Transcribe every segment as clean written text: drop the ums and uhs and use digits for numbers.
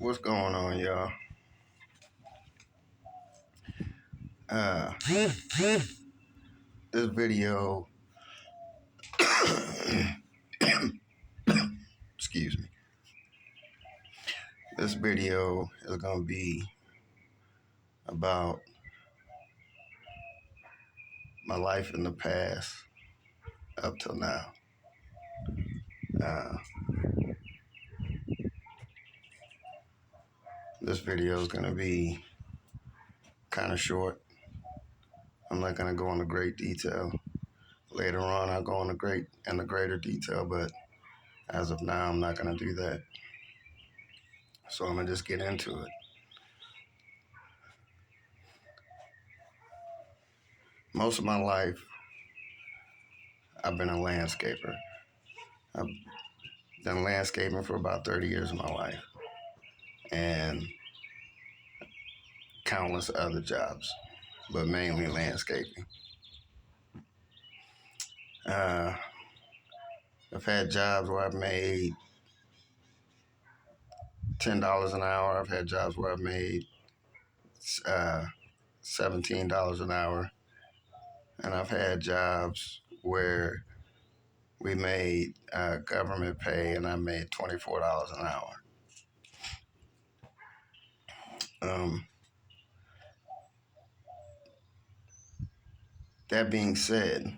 What's going on, y'all? This video, excuse me. This video is gonna be about my life in the past up till now. Uh, this video is gonna be kind of short. I'm not gonna go into great detail. Later on, I'll go into greater detail, but as of now, I'm not gonna do that. So I'm gonna just get into it. Most of my life, I've been a landscaper. I've done landscaping for about 30 years of my life, and countless other jobs, but mainly landscaping. Uh, I've had jobs where I've made $10 an hour. I've had jobs where I've made uh, $17 an hour, and I've had jobs where we made government pay, and I made $24 an hour. That being said,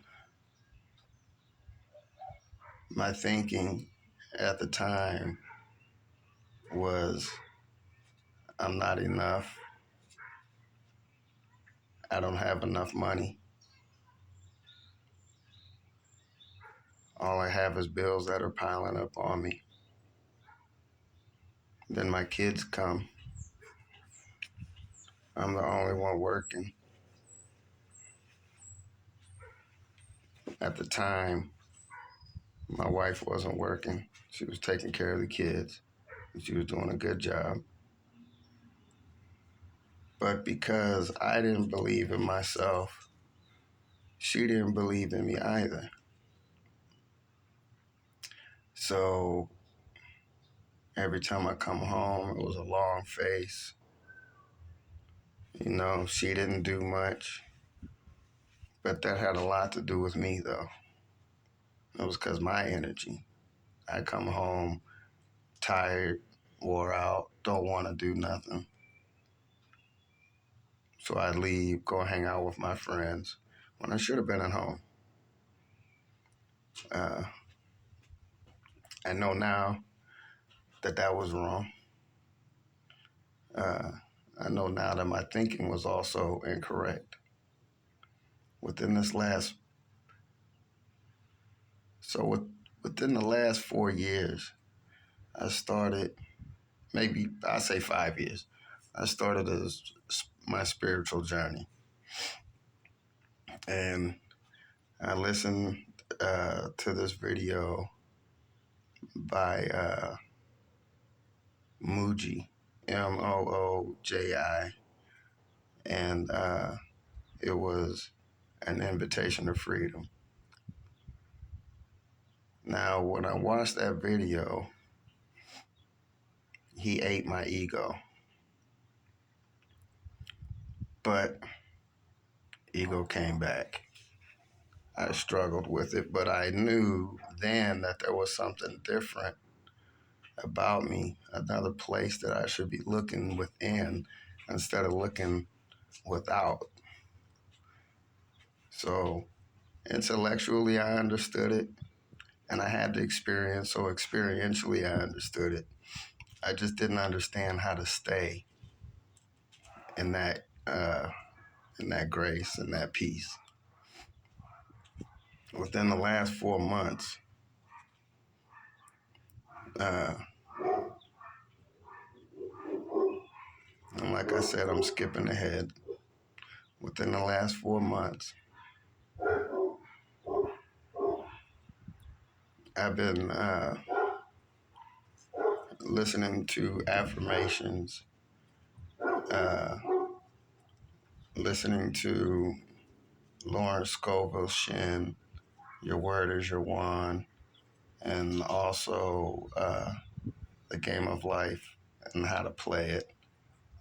my thinking at the time was, I'm not enough. I don't have enough money. All I have is bills that are piling up on me. Then my kids come. I'm the only one working. At the time, my wife wasn't working. She was taking care of the kids. She was doing a good job. But because I didn't believe in myself, she didn't believe in me either. So every time I come home, it was a long face. She didn't do much. But that had a lot to do with me, though. It was because my energy. I come home tired, wore out, don't want to do nothing. So I leave, go hang out with my friends when I should have been at home. I know now that was wrong. I know now that my thinking was also incorrect. Within this last, within the last 4 years, I started, maybe I say 5 years, I started my spiritual journey. And I listened to this video by Mooji, Mooji, and it was an invitation to freedom. Now, when I watched that video, he ate my ego. But ego came back. I struggled with it, but I knew then that there was something different about me, another place that I should be looking within instead of looking without. So intellectually, I understood it, and I had the experience, so experientially, I understood it. I just didn't understand how to stay in that grace and that peace. Within the last 4 months, and like I said, I'm skipping ahead. Within the last 4 months, I've been listening to affirmations, uh, listening to Lawrence Scovel Shin, Your Word is Your Wand, and also The Game of Life and How to Play It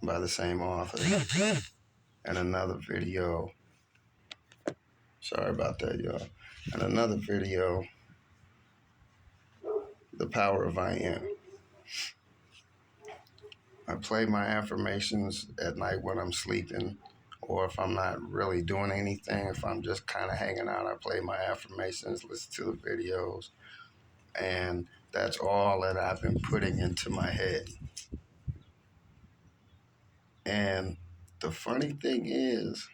by the same author. And another video, sorry about that, y'all. And another video, The Power of I Am. I play my affirmations at night when I'm sleeping, or if I'm not really doing anything, if I'm just kind of hanging out, I play my affirmations, listen to the videos, and that's all that I've been putting into my head. And the funny thing is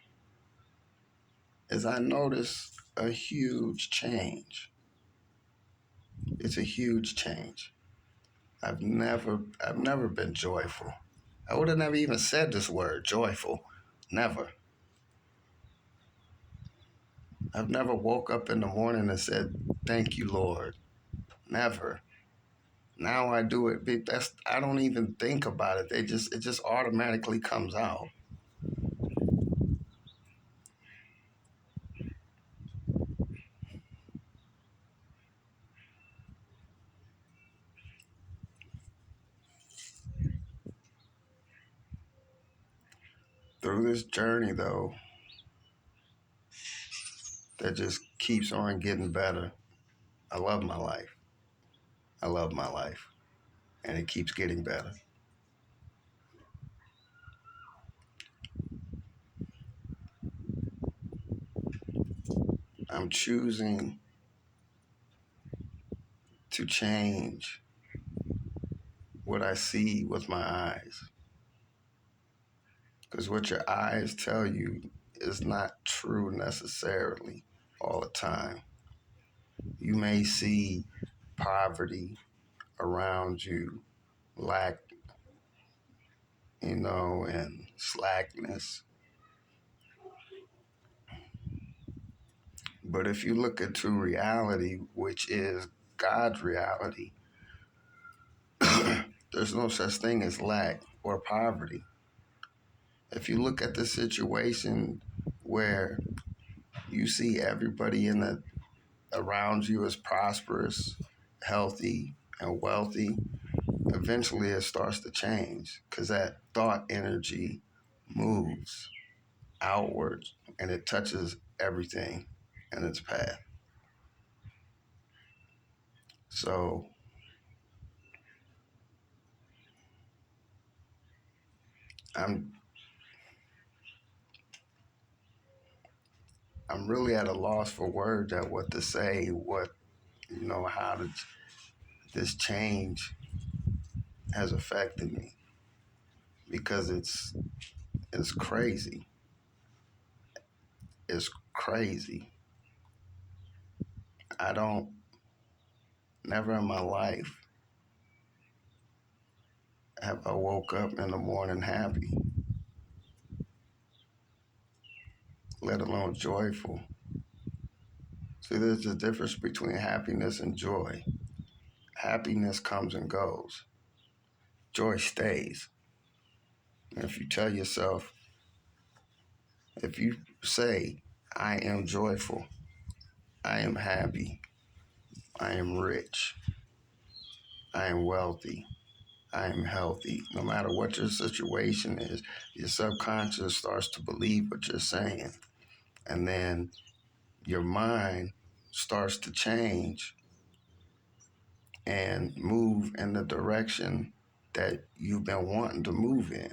I notice a huge change. It's a huge change. I've never been joyful. I would have never even said this word, joyful. Never. I've never woke up in the morning and said, "Thank you, Lord." Never. Now I do it. I don't even think about it. It just automatically comes out. Through this journey though, that just keeps on getting better. I love my life. I love my life. And it keeps getting better. I'm choosing to change what I see with my eyes. Because what your eyes tell you is not true necessarily all the time. You may see poverty around you, lack, and slackness. But if you look into reality, which is God's reality, there's no such thing as lack or poverty. If you look at the situation where you see everybody around you is prosperous, healthy, and wealthy, eventually it starts to change because that thought energy moves outwards and it touches everything in its path. So I'm really at a loss for words at what to say, how this change has affected me because it's crazy. It's crazy. I don't, never in my life have I woke up in the morning happy, let alone joyful. See, there's a difference between happiness and joy. Happiness comes and goes. Joy stays. And if you tell yourself, if you say, "I am joyful, I am happy, I am rich, I am wealthy, I am healthy," no matter what your situation is, your subconscious starts to believe what you're saying. And then your mind starts to change and move in the direction that you've been wanting to move in.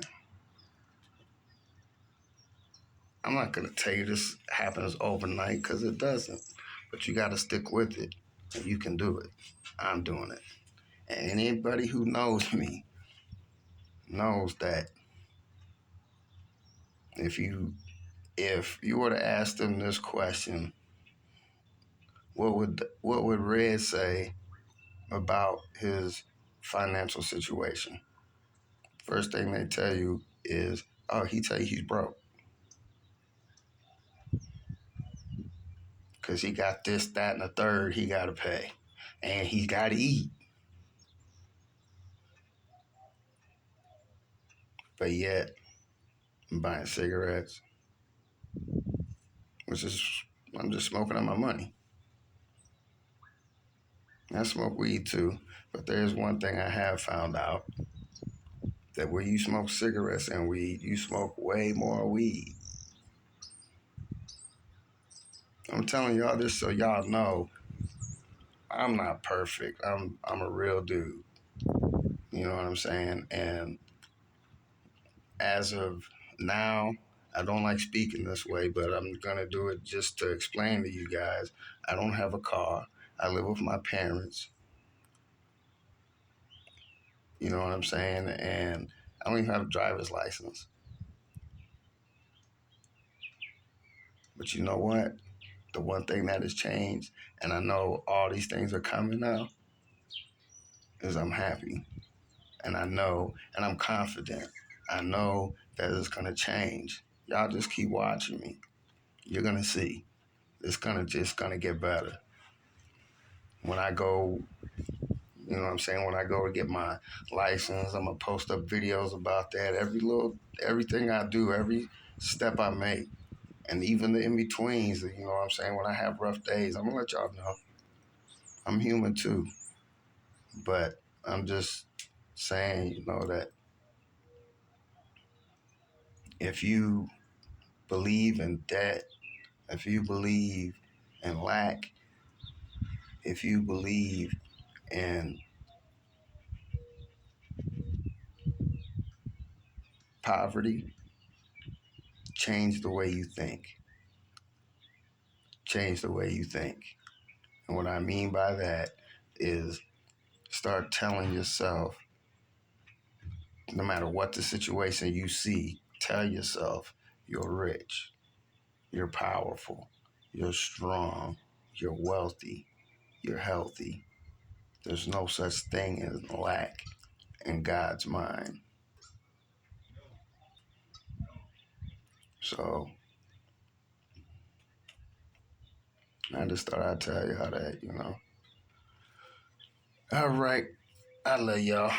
I'm not going to tell you this happens overnight because it doesn't, but you got to stick with it and you can do it. I'm doing it. And anybody who knows me knows that if you were to ask them this question, what would Red say about his financial situation? First thing they tell you is, "Oh, he tell you he's broke because he got this, that, and the third he got to pay, and he got to eat." But yet, I'm buying cigarettes, which is I'm just smoking on my money. I smoke weed too, but there's one thing I have found out. that where you smoke cigarettes and weed, you smoke way more weed. I'm telling y'all this so y'all know I'm not perfect. I'm a real dude. You know what I'm saying? And as of now, I don't like speaking this way, but I'm gonna do it just to explain to you guys. I don't have a car. I live with my parents. You know what I'm saying? And I don't even have a driver's license. But you know what? The one thing that has changed, and I know all these things are coming now, is I'm happy. And I know, and I'm confident. I know that it's gonna change. Y'all just keep watching me. You're gonna see. It's gonna just gonna get better. When I go, you know what I'm saying? When I go to get my license, I'm gonna post up videos about that. Everything I do, every step I make, and even the in betweens. You know what I'm saying? When I have rough days, I'm gonna let y'all know I'm human too. But I'm just saying, you know, that if you believe in debt, if you believe in lack, if you believe in poverty, change the way you think. Change the way you think. And what I mean by that is start telling yourself, no matter what the situation you see, tell yourself you're rich, you're powerful, you're strong, you're wealthy, you're healthy. There's no such thing as lack in God's mind. So I just thought I'd tell y'all that, you know. All right. I love y'all.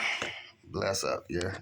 Bless up, yeah.